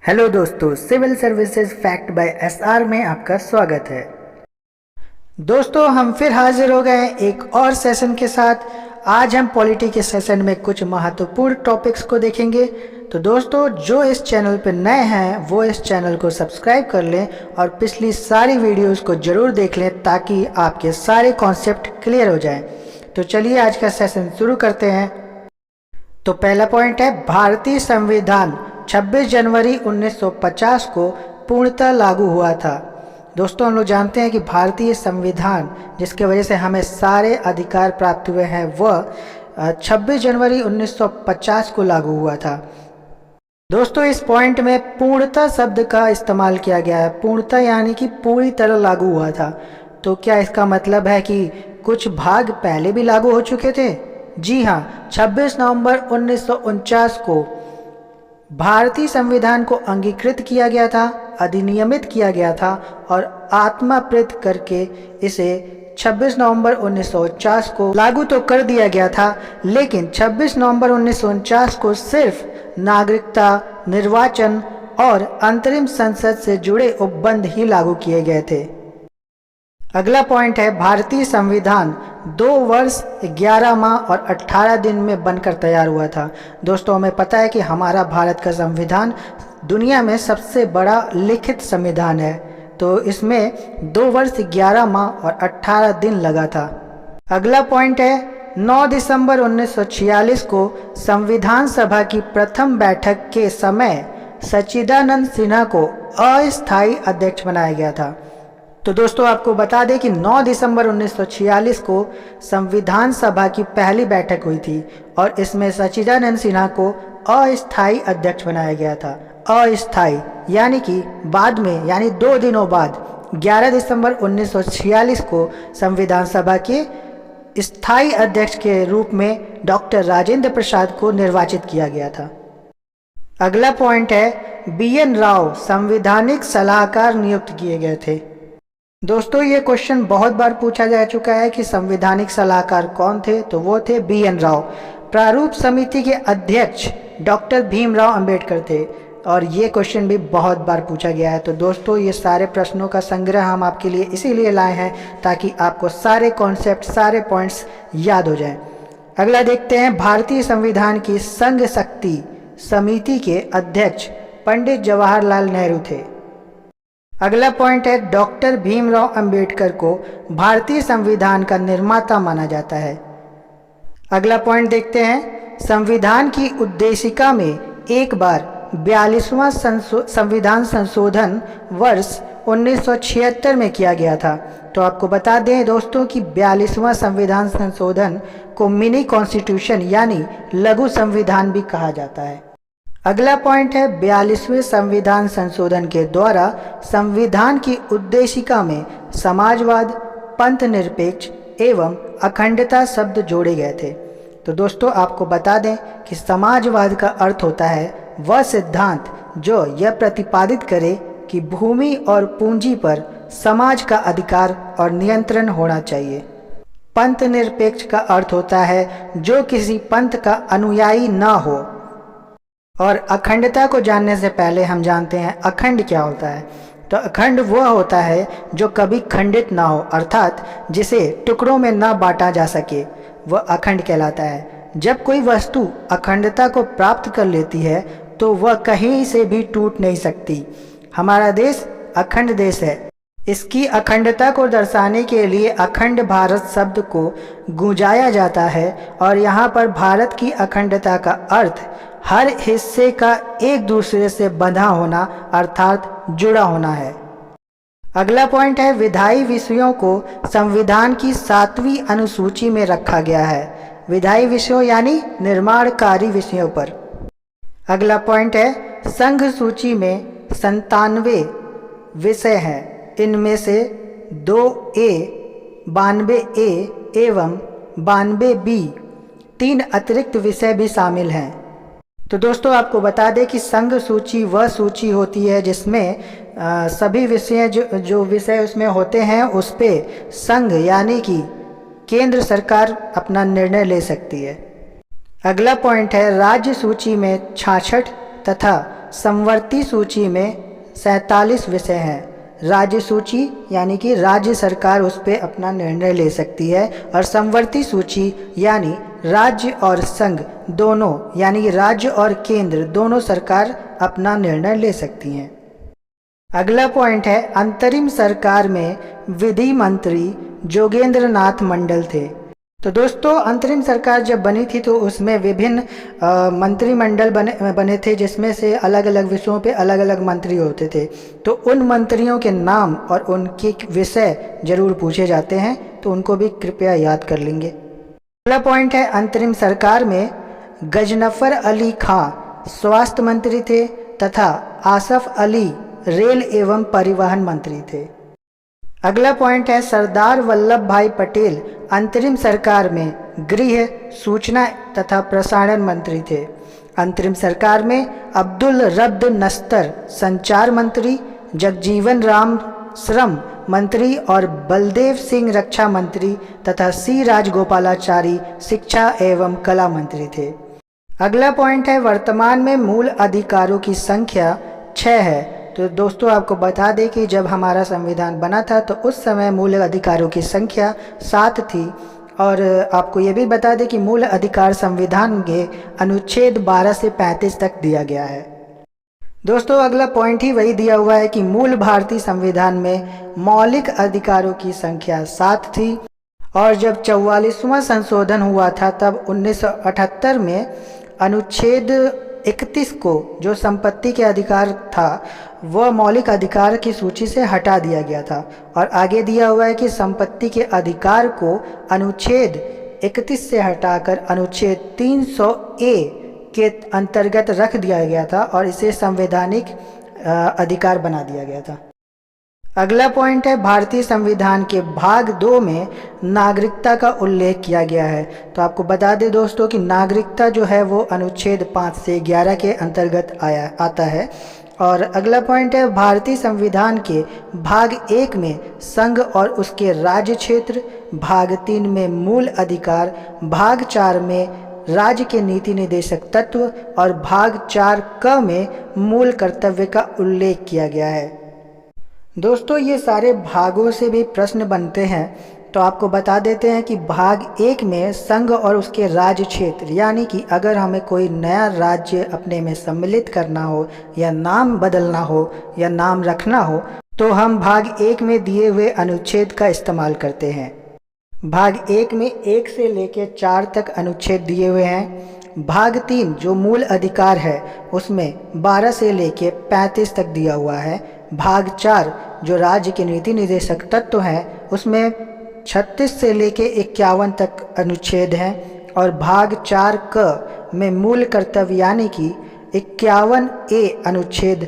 Hello दोस्तों, civil services fact by SR में आपका स्वागत है। दोस्तों, हम फिर हाजिर हो गए हैं एक और सेशन के साथ। आज हम पॉलिटी के सेशन में कुछ महत्वपूर्ण टॉपिक्स को देखेंगे। तो दोस्तों, जो इस चैनल पर नए हैं वो इस चैनल को सब्सक्राइब कर लें और पिछली सारी वीडियोस को जरूर देख लें ताकि आपके सारे कॉन्सेप्ट क्लियर हो जाएं। तो चलिए आज का सेशन शुरू करते हैं। तो पहला पॉइंट है, भारतीय संविधान 26 जनवरी 1950 को पूर्णतः लागू हुआ था। दोस्तों, हम लोग जानते हैं कि भारतीय संविधान जिसके वजह से हमें सारे अधिकार प्राप्त हुए हैं वह 26 जनवरी 1950 को लागू हुआ था। दोस्तों, इस पॉइंट में पूर्णतः शब्द का इस्तेमाल किया गया है। पूर्णतः यानी कि पूरी तरह लागू हुआ था। तो क्या इसका मतलब है कि कुछ भाग पहले भी लागू हो चुके थे? जी हाँ, 26 नवंबर 1949 को भारतीय संविधान को अंगीकृत किया गया था, अधिनियमित किया गया था और आत्माप्रेत करके इसे 26 नवंबर 1949 को लागू तो कर दिया गया था, लेकिन 26 नवंबर 1949 को सिर्फ नागरिकता, निर्वाचन और अंतरिम संसद से जुड़े उपबंध ही लागू किए गए थे। अगला पॉइंट है, भारतीय संविधान 2 वर्ष 11 माह और 18 दिन में बनकर तैयार हुआ था। दोस्तों, हमें पता है कि हमारा भारत का संविधान दुनिया में सबसे बड़ा लिखित संविधान है, तो इसमें 2 वर्ष 11 माह और 18 दिन लगा था। अगला पॉइंट है, 9 दिसंबर 1946 को संविधान सभा की प्रथम बैठक के समय सच्चिदानंद सिन्हा को अस्थायी अध्यक्ष बनाया गया था। तो दोस्तों, आपको बता दें कि 9 दिसंबर 1946 को संविधान सभा की पहली बैठक हुई थी और इसमें सच्चिदानंद सिन्हा को अस्थायी अध्यक्ष बनाया गया था। अस्थायी यानी कि बाद में, यानी 2 दिनों बाद 11 दिसंबर 1946 को संविधान सभा के स्थायी अध्यक्ष के रूप में डॉक्टर राजेंद्र प्रसाद को निर्वाचित किया गया था। अगला पॉइंट है, BN राव संवैधानिक सलाहकार नियुक्त किए गए थे। दोस्तों, ये क्वेश्चन बहुत बार पूछा जा चुका है कि संवैधानिक सलाहकार कौन थे, तो वो थे BN राव। प्रारूप समिति के अध्यक्ष डॉक्टर भीमराव अंबेडकर थे और ये क्वेश्चन भी बहुत बार पूछा गया है। तो दोस्तों, ये सारे प्रश्नों का संग्रह हम आपके लिए इसीलिए लाए हैं ताकि आपको सारे कॉन्सेप्ट, सारे पॉइंट्स याद हो जाएं। अगला देखते हैं, भारतीय संविधान की संघ शक्ति समिति के अध्यक्ष पंडित जवाहरलाल नेहरू थे। अगला पॉइंट है, डॉक्टर भीमराव अंबेडकर को भारतीय संविधान का निर्माता माना जाता है। अगला पॉइंट देखते हैं, संविधान की उद्देशिका में एक बार 42वां संविधान संशोधन वर्ष 1976 में किया गया था। तो आपको बता दें दोस्तों कि 42वां संविधान संशोधन को मिनी कॉन्स्टिट्यूशन यानी लघु संविधान भी कहा जाता है। अगला पॉइंट है, 42वें संविधान संशोधन के द्वारा संविधान की उद्देशिका में समाजवाद, पंथ निरपेक्ष एवं अखंडता शब्द जोड़े गए थे। तो दोस्तों, आपको बता दें कि समाजवाद का अर्थ होता है वह सिद्धांत जो यह प्रतिपादित करे कि भूमि और पूंजी पर समाज का अधिकार और नियंत्रण होना चाहिए। पंथ निरपेक्ष का अर्थ होता है जो किसी पंथ का अनुयायी न हो। और अखंडता को जानने से पहले हम जानते हैं अखंड क्या होता है। तो अखंड वह होता है जो कभी खंडित ना हो, अर्थात जिसे टुकड़ों में ना बांटा जा सके, वह अखंड कहलाता है। जब कोई वस्तु अखंडता को प्राप्त कर लेती है तो वह कहीं से भी टूट नहीं सकती। हमारा देश अखंड देश है। इसकी अखंडता को दर्शाने के लिए अखंड भारत शब्द को गूंजाया जाता है और यहाँ पर भारत की अखंडता का अर्थ हर हिस्से का एक दूसरे से बंधा होना अर्थात जुड़ा होना है। अगला पॉइंट है, विधायी विषयों को संविधान की 7वीं अनुसूची में रखा गया है। विधायी विषयों यानी निर्माणकारी विषयों पर। अगला पॉइंट है, संघ सूची में 97 विषय हैं। इनमें से 2A, 92A एवं 92B 3 अतिरिक्त विषय भी शामिल हैं। तो दोस्तों, आपको बता दें कि संघ सूची वह सूची होती है जिसमें सभी विषय जो विषय उसमें होते हैं उस पे संघ यानी कि केंद्र सरकार अपना निर्णय ले सकती है। अगला पॉइंट है, राज्य सूची में 66 तथा संवर्ती सूची में 47 विषय हैं। राज्य सूची यानी कि राज्य सरकार उस पर अपना निर्णय ले सकती है, और संवर्ती सूची यानी राज्य और संघ दोनों यानी कि राज्य और केंद्र दोनों सरकार अपना निर्णय ले सकती हैं। अगला पॉइंट है अंतरिम सरकार में विधि मंत्री जोगेंद्र नाथ मंडल थे। तो दोस्तों अंतरिम सरकार जब बनी थी तो उसमें विभिन्न मंत्रिमंडल बने थे, जिसमें से अलग अलग विषयों पे अलग अलग मंत्री होते थे। तो उन मंत्रियों के नाम और उनके विषय जरूर पूछे जाते हैं, तो उनको भी कृपया याद कर लेंगे। अगला पॉइंट है अंतरिम सरकार में गजनफर अली खां स्वास्थ्य मंत्री थे तथा आसफ अली रेल एवं परिवहन मंत्री थे। अगला पॉइंट है सरदार वल्लभ भाई पटेल अंतरिम सरकार में गृह, सूचना तथा प्रसारण मंत्री थे। अंतरिम सरकार में अब्दुल रब्द नस्तर संचार मंत्री, जगजीवन राम श्रम मंत्री और बलदेव सिंह रक्षा मंत्री तथा सी राजगोपालाचारी शिक्षा एवं कला मंत्री थे। अगला पॉइंट है वर्तमान में मूल अधिकारों की संख्या 6 है। तो दोस्तों आपको बता दें कि जब हमारा संविधान बना था तो उस समय मूल अधिकारों की संख्या 7 थी। और आपको ये भी बता दें कि मूल अधिकार संविधान के अनुच्छेद 12 से 35 तक दिया गया है। दोस्तों अगला पॉइंट ही वही दिया हुआ है कि मूल भारतीय संविधान में मौलिक अधिकारों की संख्या 7 थी। और जब 44वां संशोधन हुआ था तब 1978 में अनुच्छेद 31 को जो संपत्ति के अधिकार था वह मौलिक अधिकार की सूची से हटा दिया गया था। और आगे दिया हुआ है कि संपत्ति के अधिकार को अनुच्छेद 31 से हटाकर अनुच्छेद 300A के अंतर्गत रख दिया गया था और इसे संवैधानिक अधिकार बना दिया गया था। अगला पॉइंट है भारतीय संविधान के भाग 2 में नागरिकता का उल्लेख किया गया है। तो आपको बता दें दोस्तों कि नागरिकता जो है वो अनुच्छेद 5 से 11 के अंतर्गत आता है। और अगला पॉइंट है भारतीय संविधान के भाग 1 में संघ और उसके राज्य क्षेत्र, भाग 3 में मूल अधिकार, भाग 4 में राज्य के नीति निर्देशक तत्व और भाग 4 में मूल कर्तव्य का उल्लेख किया गया है। दोस्तों ये सारे भागों से भी प्रश्न बनते हैं, तो आपको बता देते हैं कि भाग 1 में संघ और उसके राज्य क्षेत्र यानी कि अगर हमें कोई नया राज्य अपने में सम्मिलित करना हो या नाम बदलना हो या नाम रखना हो तो हम भाग 1 में दिए हुए अनुच्छेद का इस्तेमाल करते हैं। भाग 1 में 1 से लेकर 4 तक अनुच्छेद दिए हुए हैं। भाग 3 जो मूल अधिकार है उसमें 12 से लेकर 35 तक दिया हुआ है। भाग 4 जो राज्य के नीति निर्देशक तत्व हैं उसमें 36 से लेकर 51 तक अनुच्छेद हैं। और भाग 4 में मूल कर्तव्य यानी कि 51A अनुच्छेद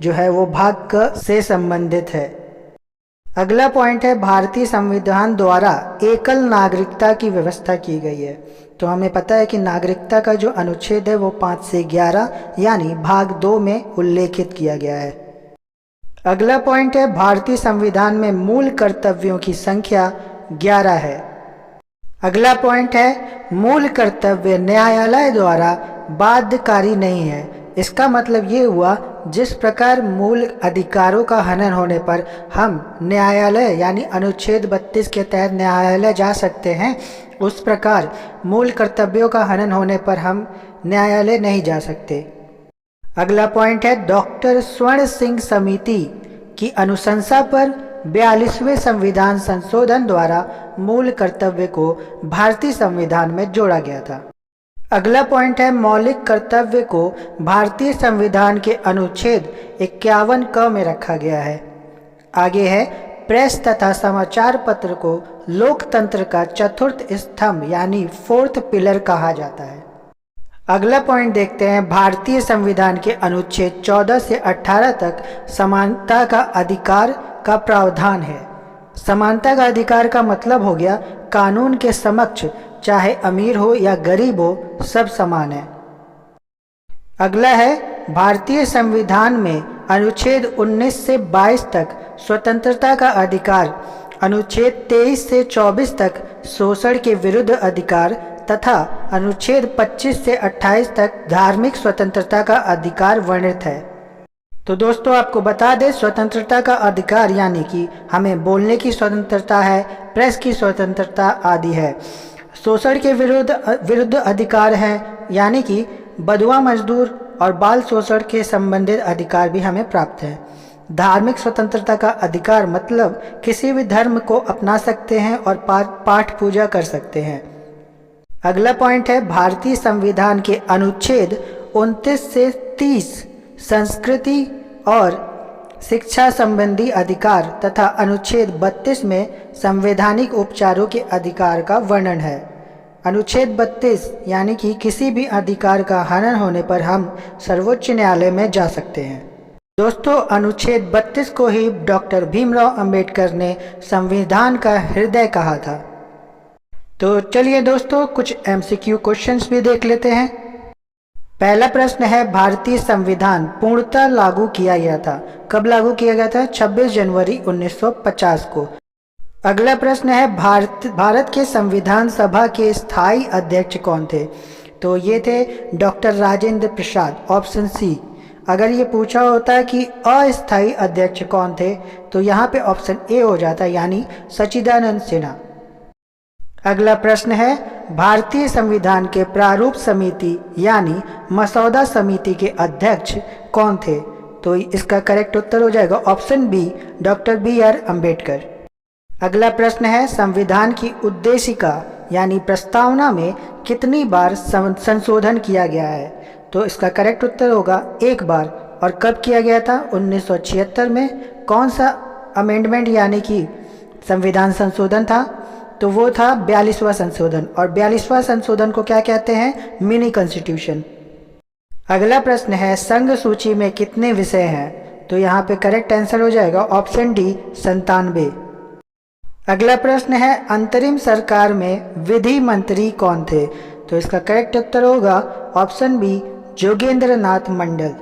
जो है वो भाग क से संबंधित है। अगला पॉइंट है भारतीय संविधान द्वारा एकल नागरिकता की व्यवस्था की गई है। तो हमें पता है कि नागरिकता का जो अनुच्छेद है वो 5 से 11 यानी भाग 2 में उल्लेखित किया गया है। अगला पॉइंट है भारतीय संविधान में मूल कर्तव्यों की संख्या 11 है। अगला पॉइंट है मूल कर्तव्य न्यायालय द्वारा बाध्यकारी नहीं है। इसका मतलब ये हुआ जिस प्रकार मूल अधिकारों का हनन होने पर हम न्यायालय यानी अनुच्छेद 32 के तहत न्यायालय जा सकते हैं, उस प्रकार मूल कर्तव्यों का हनन होने पर हम न्यायालय नहीं जा सकते। अगला पॉइंट है डॉक्टर स्वर्ण सिंह समिति की अनुशंसा पर 42वें संविधान संशोधन द्वारा मूल कर्तव्य को भारतीय संविधान में जोड़ा गया था। अगला पॉइंट है मौलिक कर्तव्य को भारतीय संविधान के अनुच्छेद 51 क में रखा गया है। आगे है प्रेस तथा समाचार पत्र को लोकतंत्र का चतुर्थ स्तंभ यानी 4th पिलर कहा जाता है। अगला पॉइंट देखते हैं भारतीय संविधान के अनुच्छेद 14 से 18 तक समानता का अधिकार का प्रावधान है। समानता का अधिकार का मतलब हो गया कानून के समक्ष चाहे अमीर हो या गरीब हो सब समान है। अगला है भारतीय संविधान में अनुच्छेद 19 से 22 तक स्वतंत्रता का अधिकार, अनुच्छेद 23 से 24 तक शोषण के विरुद्ध अधिकार तथा अनुच्छेद 25 से 28 तक धार्मिक स्वतंत्रता का अधिकार वर्णित है। तो दोस्तों आपको बता दें, स्वतंत्रता का अधिकार यानी कि हमें बोलने की स्वतंत्रता है, प्रेस की स्वतंत्रता आदि है। शोषण के विरुद्ध अधिकार है, यानी कि बंधुआ मजदूर और बाल शोषण के संबंधित अधिकार भी हमें प्राप्त है। धार्मिक स्वतंत्रता का अधिकार मतलब किसी भी धर्म को अपना सकते हैं और पाठ पूजा कर सकते हैं। अगला पॉइंट है भारतीय संविधान के अनुच्छेद 29 से 30 संस्कृति और शिक्षा संबंधी अधिकार तथा अनुच्छेद 32 में संवैधानिक उपचारों के अधिकार का वर्णन है। अनुच्छेद 32 यानी कि किसी भी अधिकार का हनन होने पर हम सर्वोच्च न्यायालय में जा सकते हैं। दोस्तों अनुच्छेद 32 को ही डॉक्टर भीमराव अंबेडकर ने संविधान का हृदय कहा था। तो चलिए दोस्तों कुछ MCQ क्वेश्चंस भी देख लेते हैं। पहला प्रश्न है, भारतीय संविधान पूर्णतः लागू किया गया था। कब लागू किया गया था? 26 जनवरी 1950 को। अगला प्रश्न है, भारत के संविधान सभा के स्थायी अध्यक्ष कौन थे? तो ये थे doctor Rajendra Prasad, option C. अगर ये पूछा होता है कि अस्थायी अध्यक्ष कौन थे, तो यहाँ पे ऑप्शन ए हो जाता, यानी सच्चिदानंद सिन्हा। अगला प्रश्न है, भारतीय संविधान के प्रारूप समिति यानी मसौदा समिति के अध्यक्ष कौन थे? तो इसका करेक्ट उत्तर हो जाएगा option B, doctor BR Ambedkar. अगला प्रश्न है, संविधान की उद्देशिका यानी प्रस्तावना में कितनी बार संशोधन किया गया है? तो इसका करेक्ट उत्तर होगा एक बार। और कब किया गया था? 1976 में। कौन सा अमेंडमेंट यानी कि संविधान संशोधन था? तो वो था 42वां संशोधन। और 42वां संशोधन को क्या कहते हैं? Mini constitution. अगला प्रश्न है, संघ सूची में कितने विषय हैं? तो यहाँ पे करेक्ट आंसर हो जाएगा ऑप्शन डी, 97। अगला प्रश्न है, अंतरिम सरकार में विधि मंत्री कौन थे? तो इसका करेक्ट उत्तर होगा ऑप्शन बी, जोगेंद्र नाथ मंडल।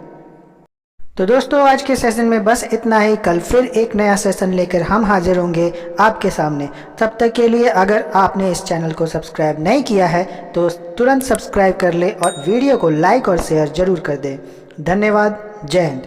तो दोस्तों आज के सेशन में बस इतना ही। कल फिर एक नया सेशन लेकर हम हाजिर होंगे आपके सामने। तब तक के लिए अगर आपने इस चैनल को सब्सक्राइब नहीं किया है तो तुरंत सब्सक्राइब कर ले और वीडियो को लाइक और शेयर जरूर कर दें। धन्यवाद। जय हिंद।